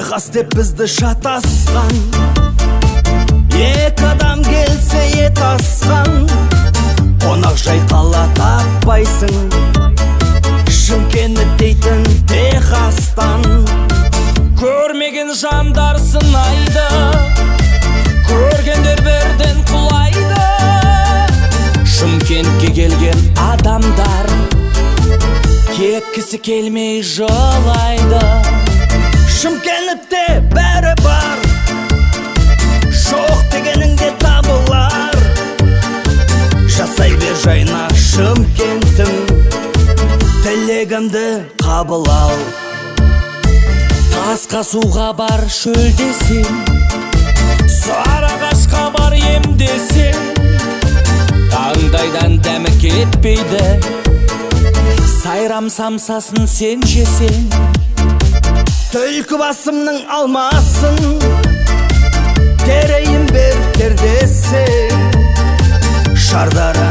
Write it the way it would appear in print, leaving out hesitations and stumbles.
Техас деп бізді шатасқан, екі адам келсе ет асқан. Қонақ жай қала таппайсың, Шымкент дейтін Техастан. Көрмеген жандар сынайды, көргендер бірден құлайды. Шымкентке келген адамдар кеткісі келмей жылайды. Шымкентте бәрі бар, жоқ дегеніңде табылар. Жасай бер жайна Шымкентім, тілегімді қабыл ал. Тасқа суға бар шөлдесең, Сарыағашқа бар емдесең, таңдайдан дәмі кетпейді, сайрам самсасын сен жесең. Түлкі басымның алмасын, терейін бер тердесең, Шардара